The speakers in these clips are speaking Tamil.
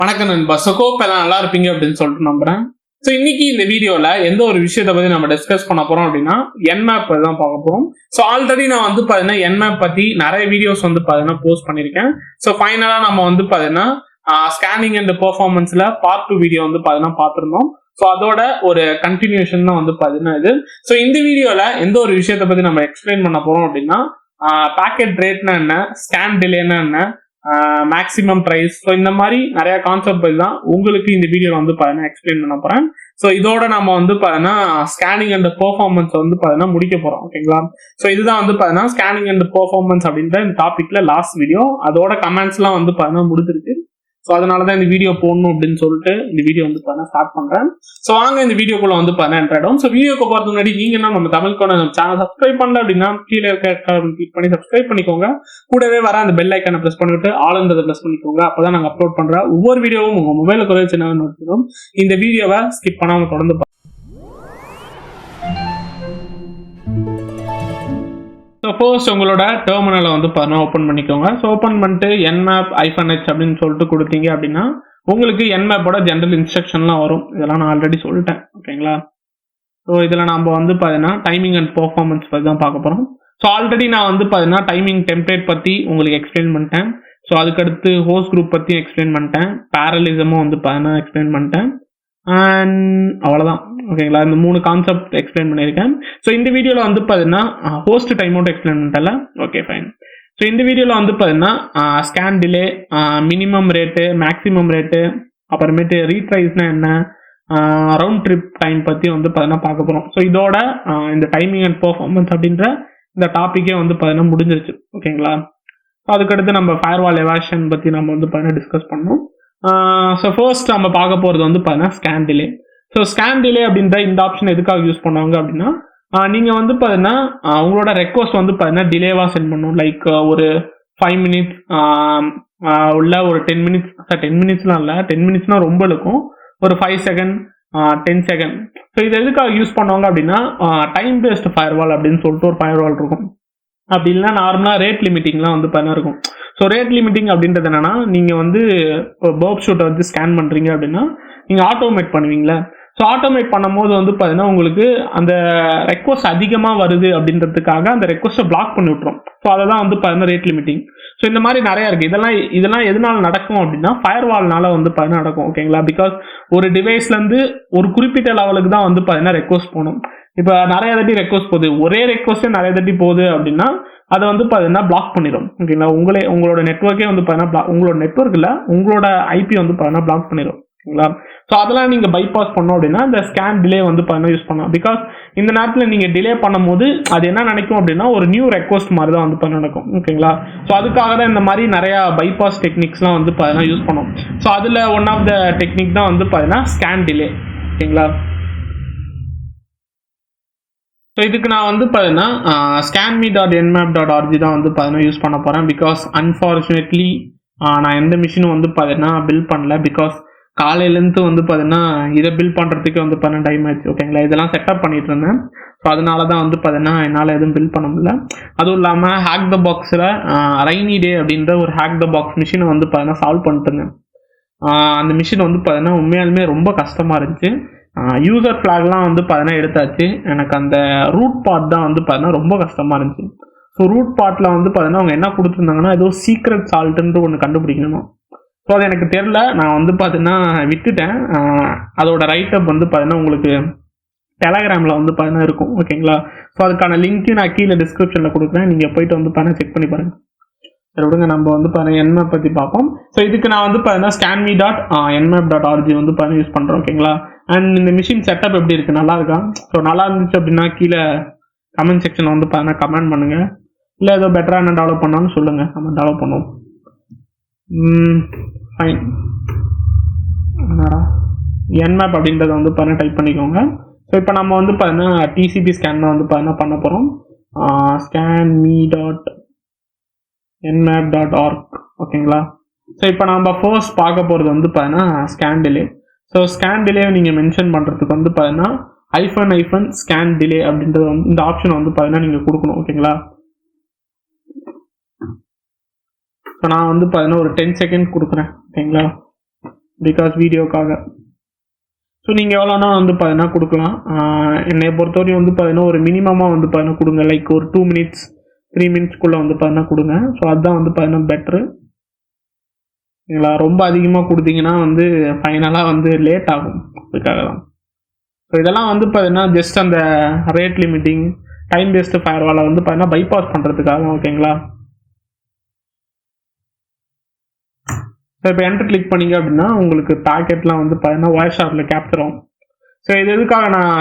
வணக்கம் நண்பா. 𝐸 எல்லாம் நல்லா இருப்பீங்க அப்படின்னு சொல்லிட்டு நம்புறேன். ஸோ இன்னைக்கு இந்த வீடியோல எந்த ஒரு விஷயத்தை பத்தி நம்ம டிஸ்கஸ் பண்ண போறோம் அப்படின்னா Nmap தான் பார்க்க போறோம். ஸோ ஆல்ரெடி நான் வந்து பாத்தீங்கன்னா Nmap பத்தி நிறைய வீடியோஸ் வந்து பாத்தீங்கன்னா போஸ்ட் பண்ணிருக்கேன். ஸோ ஃபைனலா நம்ம வந்து பாத்தீங்கன்னா ஸ்கேனிங் அண்ட் பெர்ஃபார்மன்ஸ்ல பார்ட் 2 வீடியோ வந்து பாத்தீங்கன்னா பார்த்திருந்தோம். ஸோ அதோட ஒரு கண்டினியூஷன் தான் வந்து பாத்தீங்கன்னா இது. ஸோ இந்த வீடியோல எந்த ஒரு விஷயத்தை பத்தி நம்ம எக்ஸ்பிளைன் பண்ண போறோம் அப்படின்னா பேக்கெட் ரேட்னா என்ன, ஸ்கேன் டிலேனா என்ன, மேக்ஸிமம் பிரைஸ், ஸோ இந்த மாதிரி நிறைய கான்செப்ட் பத்தி தான் உங்களுக்கு இந்த வீடியோல வந்து பாத்தீங்கன்னா எக்ஸ்பிளைன் பண்ண போறேன். ஸோ இதோட நம்ம வந்து பாத்தீங்கன்னா ஸ்கேனிங் அண்ட் பெர்ஃபார்மன்ஸ் வந்து பாத்தீங்கன்னா முடிக்க போறோம். ஓகேங்களா? ஸோ இதுதான் வந்து பாத்தீங்கன்னா ஸ்கேனிங் அண்ட் பெர்ஃபார்மன்ஸ் அப்படின்ற இந்த டாபிக்ல லாஸ்ட் வீடியோ. அதோட கமெண்ட்ஸ் எல்லாம் வந்து பாத்தீங்கன்னா முடிஞ்சிருக்கு. ஸோ அதனாலதான் இந்த வீடியோ போடணும் அப்படின்னு சொல்லிட்டு இந்த வீடியோ வந்து பாத்தீங்கன்னா ஸ்டார்ட் பண்றேன். ஸோ வாங்க இந்த வீடியோக்குள்ள வந்து பாத்தீங்கன்னா என்டர் ஆயிடும். ஸோ வீடியோக்கு போறதுக்கு முன்னாடி நீங்க என்ன நம்ம தமிழ்கோட சேனல் சப்ஸ்கிரைப் பண்ணல அப்படின்னா கீழே கிளிக் பண்ணி சப்ஸ்கிரைப் பண்ணிக்கோங்க. கூடவே வர அந்த பெல் ஐக்கானை பிரஸ் பண்ணிவிட்டு ஆல்ன்றதை பிரஸ் பண்ணிக்கோங்க. அப்பதான் நாங்க அப்லோட் பண்ற ஒவ்வொரு வீடியோவும் உங்க மொபைல குறைய சின்ன நோட்டிடும். இந்த வீடியோவை ஸ்கிப் பண்ணாம தொடர்ந்து ஸோ ஃபர்ஸ்ட் உங்களோட டெர்மினலை வந்து பாருங்க ஓப்பன் பண்ணிக்கோங்க. ஸோ ஓப்பன் பண்ணிட்டு Nmap -h அப்படின்னு சொல்லிட்டு கொடுத்தீங்க அப்படின்னா உங்களுக்கு Nmap-ஓட ஜென்ரல் இன்ஸ்ட்ரக்ஷன்லாம் வரும். இதெல்லாம் நான் ஆல்ரெடி சொல்லிட்டேன். ஓகேங்களா? ஸோ இதில் நம்ம வந்து பார்த்தீங்கன்னா டைமிங் அண்ட் பெர்ஃபார்மன்ஸ் பற்றி தான் பார்க்க போகிறோம். ஸோ ஆல்ரெடி நான் வந்து பார்த்தீங்கன்னா டைமிங் டெம்ப்ளேட் பற்றி உங்களுக்கு எக்ஸ்பிளைன் பண்ணிட்டேன். ஸோ அதுக்கடுத்து ஹோஸ்ட் குரூப் பற்றி எக்ஸ்பிளைன் பண்ணிட்டேன். பேரலிசமும் வந்து பார்த்தீங்கன்னா எக்ஸ்பிளைன் பண்ணிட்டேன். அண்ட் அவ்வளோதான். ஓகேங்களா? இந்த 3 கான்செப்ட் எக்ஸ்பிளைன் பண்ணியிருக்கேன். ஸோ இந்த வீடியோவில் வந்து பார்த்தீங்கன்னா ஹோஸ்ட் டைம் அவுட் எக்ஸ்பிளைன் பண்ணிட்டல. Okay fine. ஸோ இந்த வீடியோவில் வந்து பார்த்தீங்கன்னா scan delay, minimum rate, maximum rate, அப்புறமேட்டு ரீட்ரைஸ்னா என்ன, ரவுண்ட் ட்ரிப் டைம் பற்றி வந்து பார்த்தீங்கன்னா பார்க்க போகிறோம். ஸோ இதோட இந்த டைமிங் அண்ட் பெர்ஃபார்மன்ஸ் அப்படின்ற இந்த டாப்பிக்கே வந்து பார்த்தீங்கன்னா முடிஞ்சிருச்சு. ஓகேங்களா? ஸோ அதுக்கடுத்து நம்ம ஃபயர்வால் எவாஷன் பற்றி நம்ம வந்து பார்த்தீங்கன்னா டிஸ்கஸ் பண்ணோம். ஸோ ஃபர்ஸ்ட் நம்ம பார்க்க போகிறது வந்து பார்த்தீங்கன்னா scan delay. So scan delay அப்படின்ற இந்த ஆப்ஷன் எதுக்காக யூஸ் பண்ணுவாங்க அப்படின்னா நீங்கள் வந்து பார்த்தீங்கன்னா உங்களோட ரெக்வஸ்ட் வந்து பார்த்தீங்கன்னா டிலேவாக சென்ட் பண்ணணும். லைக் ஒரு 5 மினிட்ஸ் உள்ள ஒரு 10 மினிட்ஸ், 10 மினிட்ஸ்லாம் இல்லை, 10 மினிட்ஸ்னால் ரொம்ப இருக்கும். ஒரு 5 செகண்ட், 10 செகண்ட். ஸோ இது எதுக்காக யூஸ் பண்ணுவாங்க அப்படின்னா டைம் பேஸ்ட் ஃபயர்வால் அப்படின்னு சொல்லிட்டு ஒரு ஃபயர்வால் இருக்கும். அப்படி இல்லைன்னா நார்மலாக ரேட் லிமிட்டிங்லாம் வந்து பார்த்தீங்கன்னா இருக்கும். ஸோ ரேட் லிமிட்டிங் அப்படின்றது என்னன்னா நீங்கள் வந்து பர்ப் ஷூட்டை வந்து ஸ்கேன் பண்ணுறீங்க அப்படின்னா நீங்கள் ஆட்டோமேட் பண்ணுவீங்களே. ஸோ ஆட்டோமேட் பண்ணும் போது வந்து பார்த்தீங்கன்னா உங்களுக்கு அந்த ரெக்வஸ்ட் அதிகமாக வருது அப்படின்றதுக்காக அந்த ரெக்வஸ்ட்டை பிளாக் பண்ணி விட்டுரும். ஸோ அதை தான் வந்து பார்த்தீங்கன்னா ரேட் லிமிட்டிங். ஸோ இந்த மாதிரி நிறையா இருக்குது. இதெல்லாம் எதனால நடக்கும் அப்படின்னா ஃபயர்வால்னால வந்து பார்த்தீங்கன்னா நடக்கும். ஓகேங்களா? பிகாஸ் ஒரு டிவைஸ்லேருந்து ஒரு குறிப்பிட்ட லெவலுக்கு தான் வந்து பார்த்தீங்கன்னா ரெக்வஸ்ட் போகணும். இப்போ நிறைய தட்டி ரெக்வஸ்ட் போகுது, ஒரே ரெக்வஸ்ட்டே நிறைய தட்டி போகுது அப்படின்னா அதை வந்து பார்த்தீங்கன்னா பிளாக் பண்ணிடும். ஓகேங்களா? உங்களோட நெட்ஒர்க்கே வந்து பார்த்தீங்கன்னா உங்களோட நெட்ஒர்க் இல்லை, உங்களோட ஐபி வந்து பார்த்தீங்கன்னா பிளாக் பண்ணிடும். ஓகேங்களா? ஸோ அதெல்லாம் நீங்கள் பைபாஸ் பண்ணோம் அப்படின்னா இந்த ஸ்கேன் டிலே வந்து பார்த்தீங்கன்னா யூஸ் பண்ணலாம். பிகாஸ் இந்த நேரத்தில் நீங்கள் டிலே பண்ணும் போது அது என்ன நினைக்கும் அப்படின்னா ஒரு நியூ ரெக்வஸ்ட் மாதிரி தான் வந்து பார்த்தீங்கன்னா நடக்கும். ஓகேங்களா? ஸோ அதுக்காக தான் இந்த மாதிரி நிறையா பைபாஸ் டெக்னிக்ஸ்லாம் வந்து பார்த்தீங்கன்னா யூஸ் பண்ணும். ஸோ அதில் ஒன் ஆஃப் த டெக்னிக் தான் வந்து பார்த்தீங்கன்னா ஸ்கேன் டிலே. ஓகேங்களா? ஸோ இதுக்கு நான் வந்து பார்த்தீங்கன்னா scanme.nmap.org தான் வந்து பார்த்தீங்கன்னா யூஸ் பண்ண போகிறேன். பிகாஸ் அன்ஃபார்ச்சுனேட்லி நான் எந்த மிஷினும் வந்து பார்த்தீங்கன்னா பில் பண்ணல. பிகாஸ் காலையிலேருந்து வந்து பார்த்தீங்கன்னா இதை பில் பண்ணுறதுக்கு வந்து பார்த்தீங்கன்னா டைம் ஆயிடுச்சு. ஓகேங்களா? இதெல்லாம் செட்டப் பண்ணிட்டு இருந்தேன். ஸோ அதனால தான் வந்து பார்த்தீங்கன்னா என்னால் எதுவும் பில் பண்ண முடியல. அதுவும் இல்லாமல் ஹேக் த பாக்ஸில் ரெய்னி டே அப்படின்ற ஒரு ஹேக் த பாக்ஸ் மிஷினை வந்து பார்த்தீங்கன்னா சால்வ் பண்ணிட்டு இருந்தேன். அந்த மிஷின் வந்து பார்த்தீங்கன்னா உண்மையாலுமே ரொம்ப கஷ்டமாக இருந்துச்சு. யூசர் ஃப்ளாக்லாம் வந்து பார்த்தீங்கன்னா எடுத்தாச்சு. எனக்கு அந்த ரூட் பார்ட் தான் வந்து பார்த்தீங்கன்னா ரொம்ப கஷ்டமாக இருந்துச்சு. ஸோ ரூட் பார்ட்டில் வந்து பார்த்தீங்கன்னா அவங்க என்ன கொடுத்துருந்தாங்கன்னா ஏதோ சீக்ரெட் சால்ட்டுன்ற ஒன்று கண்டுபிடிக்கணும். ஸோ அது எனக்கு தெரில, நான் வந்து பார்த்தீங்கன்னா விட்டுட்டேன். அதோட ரைட்டப் வந்து பார்த்தீங்கன்னா உங்களுக்கு டெலகிராமில் வந்து பார்த்தீங்கன்னா இருக்கும். ஓகேங்களா? ஸோ அதுக்கான லிங்க்கு நான் கீழே டிஸ்கிரிப்ஷனில் கொடுக்குறேன். நீங்கள் போயிட்டு வந்து பார்த்தீங்கன்னா செக் பண்ணி பாருங்கள். சரி விடுங்க, நம்ம வந்து பார்த்தீங்கன்னா Nmap பற்றி பார்ப்போம். ஸோ இதுக்கு நான் வந்து பார்த்தீங்கன்னா scanme.nmap.org வந்து பார்த்தீங்கன்னா யூஸ் பண்ணுறேன். ஓகேங்களா? அண்ட் இந்த மிஷின் செட்டப் எப்படி இருக்குது, நல்லா இருக்கா? ஸோ நல்லா இருந்துச்சு அப்படின்னா கீழே கமெண்ட் செக்ஷனில் வந்து பார்த்தீங்கன்னா கமெண்ட் பண்ணுங்கள். இல்லை ஏதோ பெட்டராக என்ன டெவலப் பண்ணாலும் சொல்லுங்கள், நம்ம டெவலப் பண்ணுவோம். ஃபைன். Nmap அப்படின்றத வந்து பார்த்தீங்கன்னா டைப் பண்ணிக்கோங்க. ஸோ இப்போ நம்ம வந்து பார்த்தீங்கன்னா டிசிபி ஸ்கேன் தான் வந்து பார்த்தீங்கன்னா பண்ண போகிறோம். scanme.nmap.org. ஓகேங்களா? ஸோ இப்போ நம்ம ஃபர்ஸ்ட் பார்க்க போகிறது வந்து பார்த்தீங்கன்னா scan delay. So scan delay நீங்கள் மென்ஷன் பண்ணுறதுக்கு வந்து பார்த்தீங்கன்னா -scan delay அப்படின்றது வந்து இந்த ஆப்ஷன் வந்து பார்த்தீங்கன்னா நீங்கள் கொடுக்கணும். ஓகேங்களா? ஸோ நான் வந்து பார்த்தீங்கன்னா ஒரு 10 செகண்ட் கொடுக்குறேன். ஓகேங்களா? பிகாஸ் வீடியோக்காக. ஸோ நீங்கள் எவ்வளோனா வந்து பார்த்தீங்கன்னா கொடுக்கலாம். என்னை பொறுத்தவரையும் வந்து பார்த்தீங்கன்னா ஒரு மினிமமாக வந்து பார்த்தீங்கன்னா கொடுங்க. லைக் ஒரு 2 minutes 3 minutesக்குள்ளே வந்து பார்த்தீங்கன்னா கொடுங்க. ஸோ அதுதான் வந்து பார்த்தீங்கன்னா பெட்ரு. சரிங்களா? ரொம்ப அதிகமாக கொடுத்தீங்கன்னா வந்து ஃபைனலாக வந்து லேட் ஆகும். அதுக்காக தான். ஸோ இதெல்லாம் வந்து பார்த்தீங்கன்னா ஜஸ்ட் அந்த ரேட் லிமிட்டிங் டைம் பேஸ்டு ஃபயர்வாலை வந்து பார்த்தீங்கன்னா பைபாஸ் பண்ணுறதுக்காக. ஓகேங்களா? ஸோ இப்போ என்ட்ரு கிளிக் பண்ணிங்க அப்படின்னா உங்களுக்கு பேக்கெட்லாம் வந்து பார்த்தீங்கன்னா வாய்ஸ் ஷார்ட்டில் கேப்சர் ஆகும். ஸோ இது எதுக்காக நான்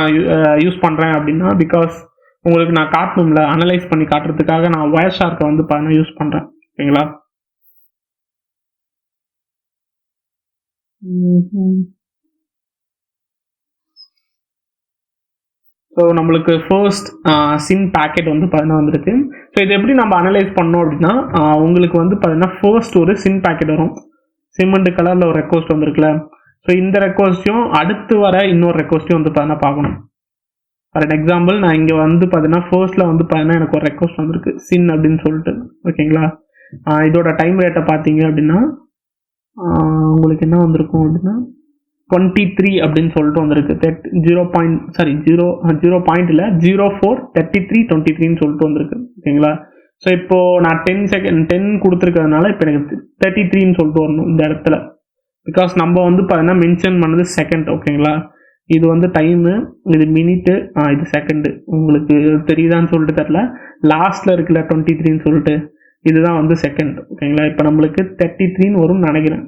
யூஸ் பண்ணுறேன் அப்படின்னா பிகாஸ் உங்களுக்கு நான் காட்டணும்ல, அனலைஸ் பண்ணி காட்டுறதுக்காக நான் வாய்ஸ் ஷார்க்கை வந்து பார்த்தீங்கன்னா யூஸ் பண்ணுறேன். ஓகேங்களா? ஸோ நம்மளுக்கு ஃபர்ஸ்ட் சின் பேக்கெட் வந்து பார்த்தீங்கன்னா வந்துருக்கு. ஸோ இது எப்படி நம்ம அனலைஸ் பண்ணோம் அப்படின்னா உங்களுக்கு வந்து பார்த்தீங்கன்னா ஃபர்ஸ்ட் ஒரு சின் பேக்கெட் வரும். சிமெண்ட் கலரில் ஒரு ரெக்வஸ்ட் வந்துருக்குல்ல. ஸோ இந்த ரெக்வஸ்ட்டையும் அடுத்து வர இன்னொரு ரெக்வஸ்ட்டையும் வந்து பார்த்தீங்கன்னா பார்க்கணும். ஃபார் எக்ஸாம்பிள் நான் இங்கே வந்து பார்த்தீங்கன்னா ஃபர்ஸ்ட்டில் வந்து பார்த்தீங்கன்னா எனக்கு ஒரு ரெக்வஸ்ட் வந்திருக்கு சின் அப்படின்னு சொல்லிட்டு. ஓகேங்களா? இதோட டைம் ரேட்டை பார்த்தீங்க அப்படின்னா உங்களுக்கு என்ன வந்திருக்கும் அப்படின்னா 23 அப்படின்னு சொல்லிட்டு வந்திருக்கு. 0.33 சொல்லிட்டு வந்திருக்கு. ஓகேங்களா? ஸோ இப்போ நான் 10 கொடுத்துருக்கிறதுனால இப்போ எனக்கு 33 சொல்லிட்டு வரணும் இந்த இடத்துல. பிகாஸ் நம்ம வந்து பார்த்தீங்கன்னா மென்ஷன் பண்ணது செகண்ட். ஓகேங்களா? இது வந்து டைமு, இது மினிட்டு, இது செகண்டு. உங்களுக்கு தெரியுதான்னு சொல்லிட்டு தெரில. லாஸ்ட்டில் இருக்குல்ல 23 சொல்லிட்டு இதுதான் வந்து செகண்ட். ஓகேங்களா? இப்போ நம்மளுக்கு 33 வரும்னு நினைக்கிறேன்.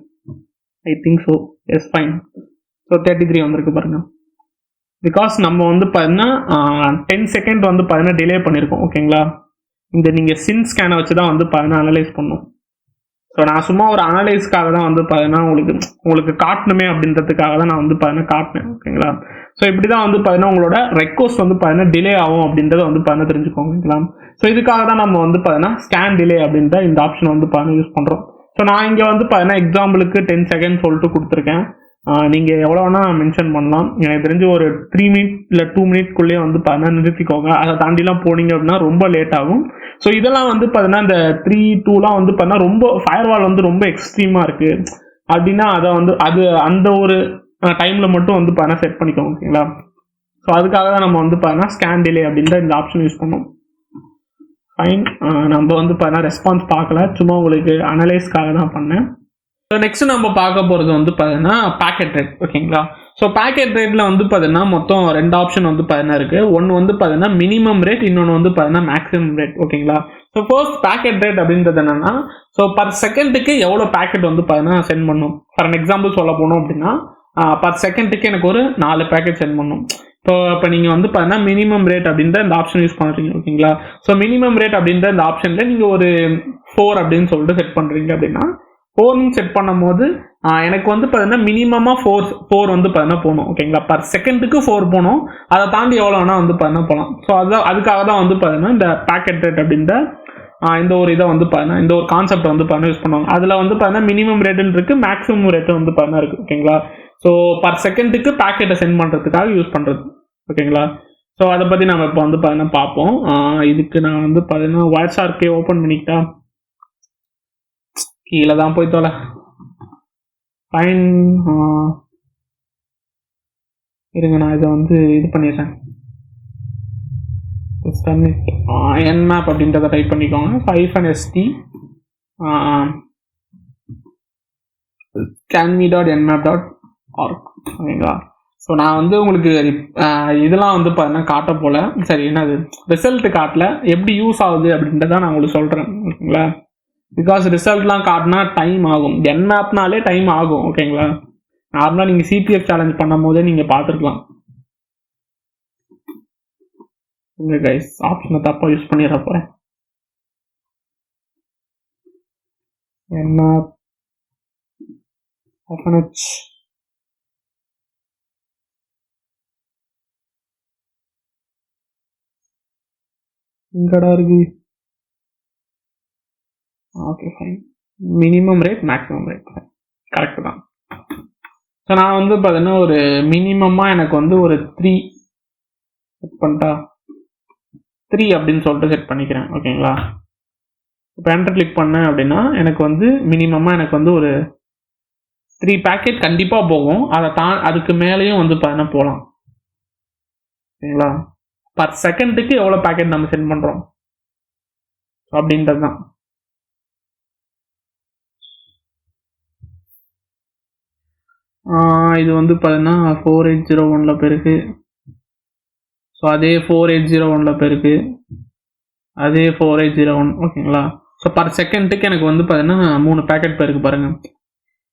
I think so. Yes, fine. So 33 வந்திருக்கு பாருங்க. பிகாஸ் நம்ம வந்து பார்த்தீங்கன்னா 10 செகண்ட் வந்து பார்த்தீங்கன்னா டிலே பண்ணியிருக்கோம். ஓகேங்களா? இந்த நீங்கள் சின் ஸ்கேனை வச்சு தான் வந்து பார்த்தீங்கன்னா அனலைஸ் பண்ணும். ஸோ நான் சும்மா ஒரு அனலைஸ்க்காக தான் வந்து பார்த்தீங்கன்னா உங்களுக்கு காட்டணுமே அப்படின்றதுக்காக தான் நான் வந்து பார்த்தீங்கன்னா காட்டினேன். ஓகேங்களா? ஸோ இப்படி தான் வந்து பார்த்தீங்கன்னா உங்களோட ரெக்வஸ்ட் வந்து பார்த்தீங்கன்னா டிலே ஆகும் அப்படின்றத வந்து பார்த்தீங்கன்னா தெரிஞ்சுக்கோங்க. ஓகேங்களா? ஸோ இதுக்காக தான் நம்ம வந்து பார்த்தீங்கன்னா ஸ்கேன் டிலே அப்படின்ற இந்த ஆப்ஷனை வந்து பார்த்தீங்கன்னா யூஸ் பண்ணுறோம். ஸோ நான் இங்கே வந்து பார்த்தீங்கன்னா எக்ஸாம்பிளுக்கு 10 செகண்ட் சொல்லிட்டு கொடுத்துருக்கேன். நீங்கள் எவ்வளோ வேணால் மென்ஷன் பண்ணலாம். எனக்கு தெரிஞ்சு ஒரு 3 minutes இல்லை 2 minutesக்குள்ளேயே வந்து பார்த்தீங்கன்னா நிறுத்திக்கோங்க. அதை தாண்டிலாம் போனீங்க அப்படின்னா ரொம்ப லேட் ஆகும். ஸோ இதெல்லாம் வந்து பார்த்தீங்கன்னா இந்த 3, 2லாம் வந்து பார்த்தீங்கன்னா ரொம்ப ஃபயர்வால் வந்து ரொம்ப எக்ஸ்ட்ரீமாக இருக்குது அப்படின்னா அதை வந்து அந்த ஒரு டைமில் மட்டும் வந்து பார்த்தீங்கன்னா செட் பண்ணிக்கோங்க. ஓகேங்களா? ஸோ அதுக்காக தான் நம்ம வந்து பார்த்தீங்கன்னா ஸ்கேன் டிலே அப்படின்ற இந்த ஆப்ஷன் யூஸ் பண்ணோம். ஃபைன். நம்ம வந்து பார்த்தீங்கன்னா ரெஸ்பான்ஸ் பார்க்கல, சும்மா உங்களுக்கு அனலைஸ்க்காக தான் பண்ணேன். ஸோ நெக்ஸ்ட் நம்ம பார்க்க போகிறது வந்து பார்த்தீங்கன்னா பேக்கெட் ரேட். ஓகேங்களா? ஸோ பேக்கெட் ரேட்டில் வந்து பார்த்தீங்கன்னா மொத்தம் 2 ஆப்ஷன் வந்து பார்த்தீங்கன்னா இருக்குது. ஒன்று வந்து பார்த்தீங்கன்னா மினிமம் ரேட், இன்னொன்று வந்து பார்த்தீங்கன்னா மேக்ஸிமம் ரேட். ஓகேங்களா? ஸோ ஃபர்ஸ்ட் பேக்கெட் ரேட் அப்படின்றது என்னன்னா ஸோ பர் செகண்டுக்கு எவ்வளோ பேக்கெட் வந்து பார்த்தீங்கன்னா சென்ட் பண்ணும். ஃபார் எக்ஸாம்பிள் சொல்ல போனோம் அப்படின்னா பர் செகண்டுக்கு எனக்கு ஒரு 4 பேக்கெட் சென்ட் பண்ணும். இப்போ நீங்கள் வந்து பார்த்தீங்கன்னா மினிமம் ரேட் அப்படின்ற இந்த ஆப்ஷன் யூஸ் பண்ணுறீங்க. ஓகேங்களா? ஸோ மினிமம் ரேட் அப்படின்ற இந்த ஆப்ஷனில் நீங்கள் ஒரு 4 அப்படின்னு சொல்லிட்டு செட் பண்ணுறீங்க அப்படின்னா 4 செட் பண்ணும் போது எனக்கு வந்து பார்த்தீங்கன்னா மினிமமாக 4 வந்து பார்த்தீங்கன்னா போகணும். ஓகேங்களா? பர் செகண்டுக்கு 4 போகணும். அதை தாண்டி எவ்வளோ வேணால் வந்து பார்த்தீங்கன்னா போகலாம். ஸோ அதுக்காக தான் வந்து பார்த்தீங்கன்னா இந்த பேக்கெட் ரேட் அப்படின்ற இந்த ஒரு இதை வந்து பார்த்தீங்கன்னா இந்த ஒரு கான்செப்ட் வந்து பார்த்தீங்கன்னா யூஸ் பண்ணுவாங்க. அதில் வந்து பார்த்தீங்கன்னா மினிமம் ரேட்டுன்னு இருக்குது, மேக்ஸிமம் ரேட்டு வந்து பார்த்தீங்கன்னா இருக்குது. ஓகேங்களா? ஸோ பர் செகண்டுக்கு பேக்கெட்டை சென்ட் பண்ணுறதுக்காக யூஸ் பண்ணுறது. ஓகேங்களா? ஸோ அதை பற்றி நம்ம இப்போ வந்து பார்த்தீங்கன்னா பார்ப்போம். இதுக்கு நான் வந்து பார்த்தீங்கன்னா வாய்ஸ் ஷார்க்கே ஓப்பன் பண்ணிக்கிட்டா கீழே தான் போய் தொலை. ஃபைன். இருங்க, நான் இதை வந்து இது பண்ணிடுறேன். nmap அப்படின்றத டைப் பண்ணிக்கோங்க. -st scanme.nmap.org. ஓகேங்களா? ஸோ நான் வந்து உங்களுக்கு இதெல்லாம் வந்து பார்த்தீங்கன்னா காட்ட போல, சரி என்னது ரிசல்ட் காட்டல, எப்படி யூஸ் ஆகுது அப்படின்றத நான் உங்களுக்கு சொல்கிறேன். ஓகேங்களா? பிகாஸ் ரிசல்ட்லாம் காட்டினா டைம் ஆகும். nmapனாலே டைம் ஆகும். ஓகேங்களா? நார்மலாக நீங்கள் சிபிஎஃப் சேலஞ்ச் பண்ணும் போதே நீங்கள் பார்த்துருக்கலாம். இங்கே கைஸ் ஆப்ஷனை தப்பாக யூஸ் பண்ணிட போகிறேன். nmap இங்கடா இருக்கு. Okay fine. Minimum rate, maximum rate correct தான். ஸோ நான் வந்து பார்த்தீங்கன்னா ஒரு மினிமமாக எனக்கு வந்து ஒரு 3 செட் பண்ணிட்டா 3 அப்படின்னு சொல்லிட்டு செட் பண்ணிக்கிறேன். ஓகேங்களா? இப்போ என்டர் கிளிக் பண்ணேன் அப்படின்னா எனக்கு வந்து மினிமமாக எனக்கு வந்து ஒரு 3 பேக்கெட் கண்டிப்பாக போகும். அதுக்கு மேலேயும் வந்து பார்த்தீங்கன்னா போகலாம். சரிங்களா? பர் செகண்டுக்கு எவ்வளோ பேக்கெட் நம்ம சென்ட் பண்ணுறோம் அப்படின்றது தான். இது வந்து பார்த்தீங்கன்னா 4801 போயிருக்கு. ஸோ அதே 4801 போயிருக்கு, அதே 4801. ஓகேங்களா? ஸோ பர் செகண்டுக்கு எனக்கு வந்து பார்த்தீங்கன்னா 3 பேக்கெட் போயிருக்கு பாருங்க.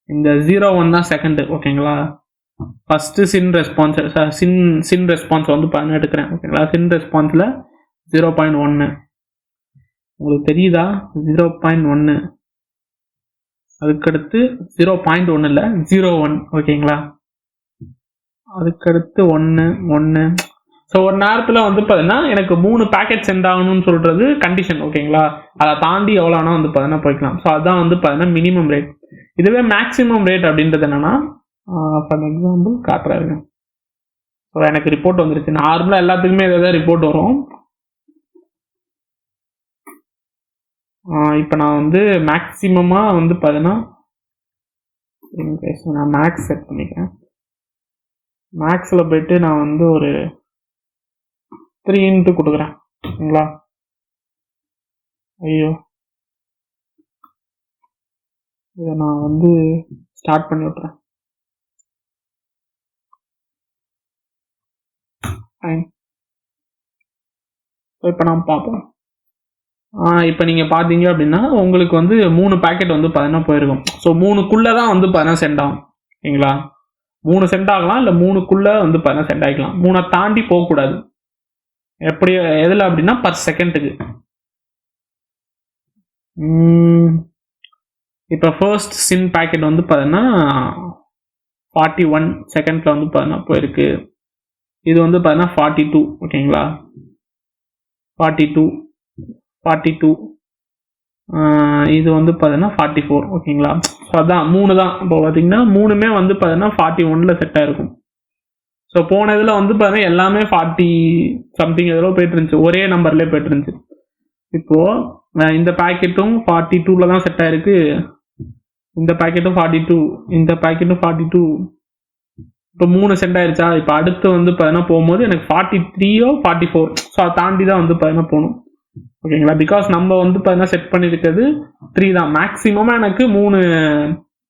இந்த 01 தான் செகண்டு. ஓகேங்களா? ஃபர்ஸ்ட் சின் ரெஸ்பான்ஸ் வந்து பார்த்தீங்கன்னா எடுக்கிறேன். ஓகேங்களா? சின் ரெஸ்பான்ஸில் 0.1 உங்களுக்கு தெரியுதா? 0.1. அதுக்கடுத்து 0.1 இல்லை 01. ஓகேங்களா? அதுக்கடுத்து 1. ஸோ ஒரு நேரத்தில் வந்து பார்த்தீங்கன்னா எனக்கு 3 பேக்கெட் சென்ட் ஆகணும்னு சொல்றது கண்டிஷன். ஓகேங்களா? அதை தாண்டி எவ்வளோனா வந்து பார்த்தீங்கன்னா போய்க்கலாம். ஸோ அதுதான் வந்து பார்த்தீங்கன்னா மினிமம் ரேட். இதுவே மேக்ஸிமம் ரேட் அப்படின்றது என்னன்னா, ஃபார் எக்ஸாம்பிள் காட்டுறாருங்க. ஸோ எனக்கு ரிப்போர்ட் வந்துருச்சு. நார்மலாக எல்லாத்துக்குமே ஏதாவது ரிப்போர்ட் வரும். இப்போ நான் வந்து மேக்ஸிமமாக வந்து பார்த்தீங்கன்னா நான் மேக்ஸ் செட் பண்ணிக்கிறேன். மேக்ஸில் போயிட்டு நான் வந்து ஒரு 3 கொடுக்குறேன். ஓகேங்களா? ஐயோ, இதை நான் வந்து ஸ்டார்ட் பண்ணி விட்டுறேன். இப்போ நாம் பார்ப்போம். இப்போ நீங்கள் பார்த்தீங்க அப்படின்னா உங்களுக்கு வந்து 3 பேக்கெட் வந்து பார்த்தீங்கன்னா போயிருக்கும். ஸோ 3க்குள்ளே தான் வந்து பார்த்தீங்கன்னா சென்ட் ஆகும். ஓகேங்களா? 3 சென்ட் ஆகலாம், இல்லை 3க்குள்ளே வந்து பார்த்தீங்கன்னா சென்ட் ஆகிக்கலாம். 3 தாண்டி போகக்கூடாது. எப்படி எதில் அப்படின்னா பர் செகண்டுக்கு. இப்போ ஃபர்ஸ்ட் சின் பேக்கெட் வந்து பார்த்தீங்கன்னா 41 செகண்டில் வந்து பார்த்தீங்கன்னா போயிருக்கு. இது வந்து பார்த்தீங்கன்னா 42. ஓகேங்களா? 42. இது வந்து பார்த்தீங்கன்னா 44. ஓகேங்களா? ஸோ அதான் 3 தான். இப்போ பார்த்தீங்கன்னா 3மே வந்து பார்த்தீங்கன்னா 41ல் செட் ஆகிருக்கும். ஸோ போன இதில் வந்து பார்த்தீங்கன்னா எல்லாமே 40 சம்திங் எதில் போயிட்டு இருந்துச்சு, ஒரே நம்பர்லேயே போயிட்டு இருந்துச்சு. இப்போது இந்த பேக்கெட்டும் 42ல் தான் செட் ஆகிருக்கு, இந்த பேக்கெட்டும் 42, இந்த பேக்கெட்டும் 42. இப்போ 3 சென்ட் ஆயிருச்சா? இப்போ அடுத்து வந்து பார்த்தீங்கன்னா போகும்போது எனக்கு 43 44. ஸோ அதை தாண்டி தான் வந்து பார்த்தீங்கன்னா போகணும். ஓகேங்களா? பிகாஸ் நம்ம வந்து பார்த்தீங்கன்னா செட் பண்ணியிருக்கிறது 3 தான். மேக்ஸிமமாக எனக்கு 3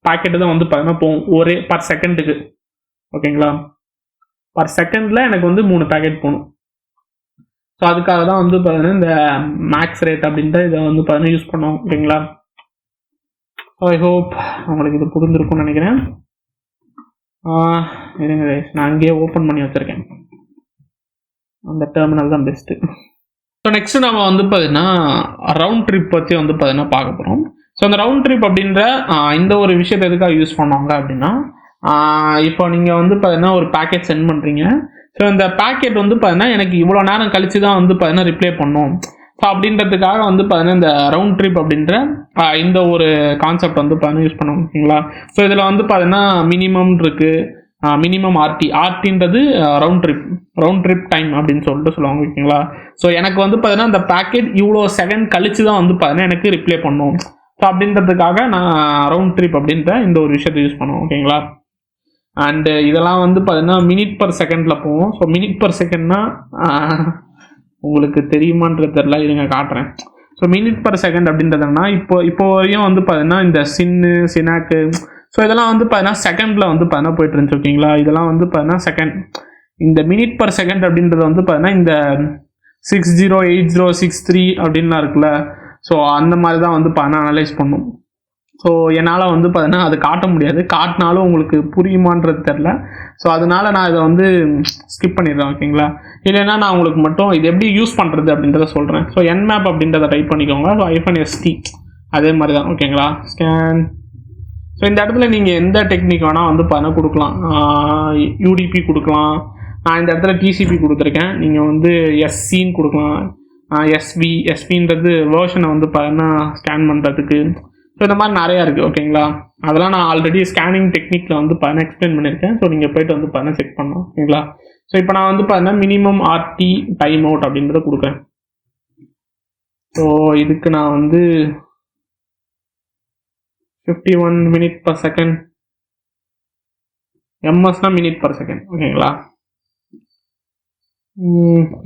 பேக்கெட்டு தான் வந்து பார்த்தீங்கன்னா போகும் ஒரே பர் செகண்டுக்கு. ஓகேங்களா? பர் செகண்டில் எனக்கு வந்து 3 பேக்கெட் போகணும். ஸோ அதுக்காக தான் வந்து பார்த்தீங்கன்னா இந்த மேக்ஸ் ரேட் அப்படின்ட்டு இதை வந்து பார்த்தீங்கன்னா யூஸ் பண்ணோம். ஓகேங்களா? ஸோ ஐ ஹோப் உங்களுக்கு இது புரிஞ்சிருக்கும்னு நினைக்கிறேன். இருங்க, நான் அங்கேயே ஓப்பன் பண்ணி வச்சுருக்கேன். அந்த டெர்மினல் தான் பெஸ்ட்டு. ஸோ நெக்ஸ்ட் நம்ம வந்து பார்த்தீங்கன்னா ரவுண்ட் ட்ரிப் பற்றி வந்து பார்த்தீங்கன்னா பார்க்க போகிறோம். ஸோ அந்த ரவுண்ட் ட்ரிப் அப்படின்ற இந்த ஒரு விஷயத்தை எதுக்காக யூஸ் பண்ணுவாங்க அப்படின்னா, இப்போ நீங்கள் வந்து பார்த்தீங்கன்னா ஒரு பேக்கெட் சென்ட் பண்ணுறீங்க. ஸோ இந்த பேக்கெட் வந்து பார்த்தீங்கன்னா எனக்கு இவ்வளோ நேரம் கழிச்சு தான் வந்து பார்த்தீங்கன்னா ரிப்ளை பண்ணும். ஸோ அப்படின்றதுக்காக வந்து பார்த்தீங்கன்னா இந்த ரவுண்ட் ட்ரிப் அப்படின்ற இந்த ஒரு கான்செப்ட் வந்து பார்த்தீங்கன்னா யூஸ் பண்ணுவோம். ஓகேங்களா? ஸோ இதில் வந்து பார்த்தீங்கன்னா மினிமம் இருக்குது, மினிமம் ஆர்டின்றது ரவுண்ட் ட்ரிப் டைம் அப்படின்னு சொல்லிட்டு சொல்லுவாங்க. ஓகேங்களா? ஸோ எனக்கு வந்து பார்த்தீங்கன்னா இந்த பேக்கெட் இவ்வளோ செகண்ட் கழிச்சு தான் வந்து பார்த்தீங்கன்னா எனக்கு ரிப்ளை பண்ணும். ஸோ அப்படின்றதுக்காக நான் ரவுண்ட் ட்ரிப் அப்படின்ற இந்த ஒரு விஷயத்தை யூஸ் பண்ணுவோம். ஓகேங்களா? அண்டு இதெல்லாம் வந்து பார்த்தீங்கன்னா மினிட் பர் செகண்டில் போவோம். ஸோ மினிட் பர் செகண்ட்னா உங்களுக்கு தெரியுமான்றது தெரியல, இருங்க காட்டுறேன். ஸோ மினிட் பர் செகண்ட் அப்படின்றதுனா இப்போ வரையும் வந்து பார்த்தீங்கன்னா இந்த சினாக்கு ஸோ இதெல்லாம் வந்து பார்த்தீங்கன்னா செகண்டில் வந்து பார்த்தீங்கன்னா போயிட்டு இருந்துச்சு. ஓகேங்களா? இதெல்லாம் வந்து பார்த்தீங்கன்னா செகண்ட். இந்த மினிட் பர் செகண்ட் அப்படின்றது வந்து பார்த்தீங்கன்னா இந்த 608063 அப்படின்லாம் இருக்குல்ல, ஸோ அந்த மாதிரி தான் வந்து பார்த்தீங்கன்னா அனலைஸ் பண்ணும். ஸோ என்னால் வந்து பார்த்தீங்கன்னா அது காட்ட முடியாது, காட்டினாலும் உங்களுக்கு புரியுமான்றது தெரில. ஸோ அதனால நான் இதை வந்து ஸ்கிப் பண்ணிடுறேன். ஓகேங்களா? இல்லைன்னா நான் உங்களுக்கு மட்டும் இது எப்படி யூஸ் பண்ணுறது அப்படின்றத சொல்கிறேன். ஸோ Nmap அப்படின்றத டைப் பண்ணிக்கோங்க. ஸோ -st அதே மாதிரி தான். ஓகேங்களா? ஸ்கேன். ஸோ இந்த இடத்துல நீங்கள் எந்த டெக்னிக் வேணால் வந்து பார்த்தீங்கன்னா கொடுக்கலாம். UDP கொடுக்கலாம். நான் இந்த இடத்துல TCP கொடுத்துருக்கேன். நீங்கள் வந்து SCன்னு கொடுக்கலாம். SVன்றது வேர்ஷனை வந்து பார்த்தீங்கன்னா ஸ்கேன் பண்ணுறதுக்கு. ஸோ இந்த மாதிரி நிறையா இருக்குது. ஓகேங்களா? அதெல்லாம் நான் ஆல்ரெடி ஸ்கேனிங் டெக்னிக்கில் வந்து பார்த்தீங்கன்னா எக்ஸ்பிளைன் பண்ணியிருக்கேன். ஸோ நீங்கள் போய்ட்டு வந்து பார்த்தீங்கன்னா செக் பண்ணலாம். ஓகேங்களா? ஸோ இப்போ நான் வந்து பார்த்தீங்கன்னா மினிமம் RT டைம் அவுட் அப்படின்றத கொடுக்குறேன். ஸோ இதுக்கு நான் வந்து 51 minutes per second எம்எஸ்னா மினிட் பர் செகண்ட். ஓகேங்களா?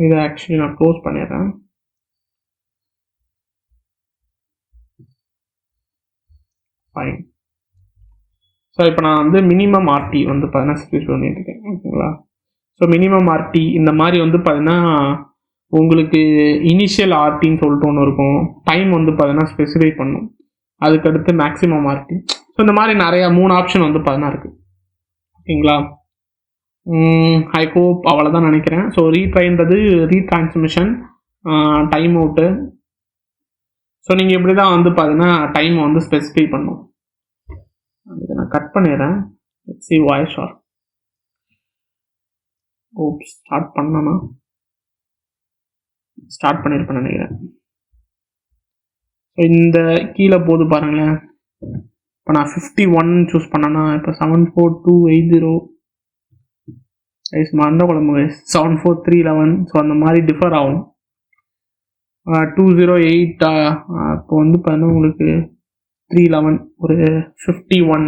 இதை ஆக்சுவலி நான் க்ளோஸ் பண்ணிடுறேன். ஃபைன். ஸோ இப்போ நான் வந்து மினிமம் ஆர்டி வந்து பார்த்தீங்கன்னா ஸ்பெசிஃபை பண்ணியிருக்கேன். ஓகேங்களா? ஸோ மினிமம் ஆர்டி இந்த மாதிரி வந்து பார்த்தீங்கன்னா உங்களுக்கு இனிஷியல் ஆர்டின்னு சொல்லிட்டு ஒன்று இருக்கும். டைம் வந்து பார்த்தீங்கன்னா ஸ்பெசிஃபை பண்ணும். அதுக்கடுத்து மேக்ஸிமம் ஆர்டி. ஸோ இந்த மாதிரி நிறையா 3 ஆப்ஷன் வந்து பார்த்தீங்கன்னா இருக்குது. ஓகேங்களா? ஐ ஹோப் அவ்வளோதான் நினைக்கிறேன். ஸோ ரீட்ரைன்றது ரீட்ரான்ஸ்மிஷன், டைம் அவுட்டு. ஸோ நீங்கள் இப்படி தான் வந்து பார்த்தீங்கன்னா டைமை வந்து ஸ்பெசிஃபை பண்ணும். இதை நான் கட் பண்ணிடுறேன். சி வாய்ஸ் ஆர் ஸ்டார்ட் பண்ணனா ஸ்டார்ட் பண்ணியிருப்பேன் நினைக்கிறேன். ஸோ இந்த கீழே போது பாருங்களேன். இப்போ நான் 51 சூஸ் பண்ணேன்னா இப்போ 74280 மறந்த குழம்பு 74311. ஸோ அந்த மாதிரி டிஃபர் ஆகும். 208 இப்போ வந்து பார்த்தீங்கன்னா உங்களுக்கு 311 ஒரு 51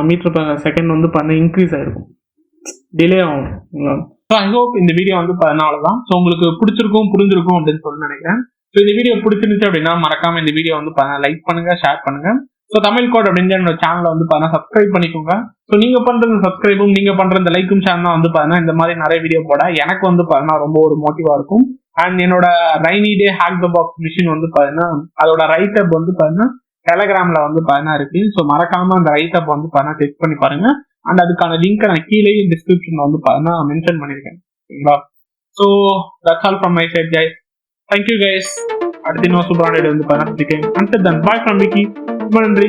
மீட்டர் பர் செகண்ட் வந்து பார்த்தீங்கன்னா இன்க்ரீஸ் ஆகிருக்கும், டிலே ஆகும். ஸோ ஐ ஹோப் இந்த வீடியோ வந்து அதனால தான் ஸோ உங்களுக்கு பிடிச்சிருக்கும் புரிஞ்சிருக்கும் அப்படின்னு சொல்லி நினைக்கிறேன். ஸோ இந்த வீடியோ பிடிச்சிருந்துச்சு அப்படின்னா மறக்காம இந்த வீடியோ வந்து லைக் பண்ணுங்க, ஷேர் பண்ணுங்க. ஸோ தமிழ் கோட் அப்படின்ற என்னோட சேனலை வந்து சப்ஸ்கிரைப் பண்ணிக்கோங்க. ஸோ நீங்க பண்ற சப்ஸ்கிரைபும் நீங்க பண்ற இந்த லைக்கும் சேனல் வந்து இந்த மாதிரி நிறைய வீடியோ போட எனக்கு வந்து ரொம்ப ஒரு மோட்டிவா இருக்கும். அண்ட் என்னோட ரைனி டே ஹேக் த பாக்ஸ் மிஷின் வந்து அதோட ரைட் அப் வந்து டெலகிராம்ல வந்து இருக்கு. ஸோ மறக்காம அந்த ரைட் அப் வந்து செக் பண்ணி பாருங்க. அண்ட் அதுக்கான லிங்க் நான் கீழே டிஸ்கிரிப்ஷன்ல வந்து மென்ஷன் பண்ணிருக்கேன். ஓகேங்களா? So that's all from my side guys. Thank you guys. அடுத்த இன்னும் சூப்பரான வீடியோ வந்து பாய் ஃப்ரம் விக்கி. நன்றி.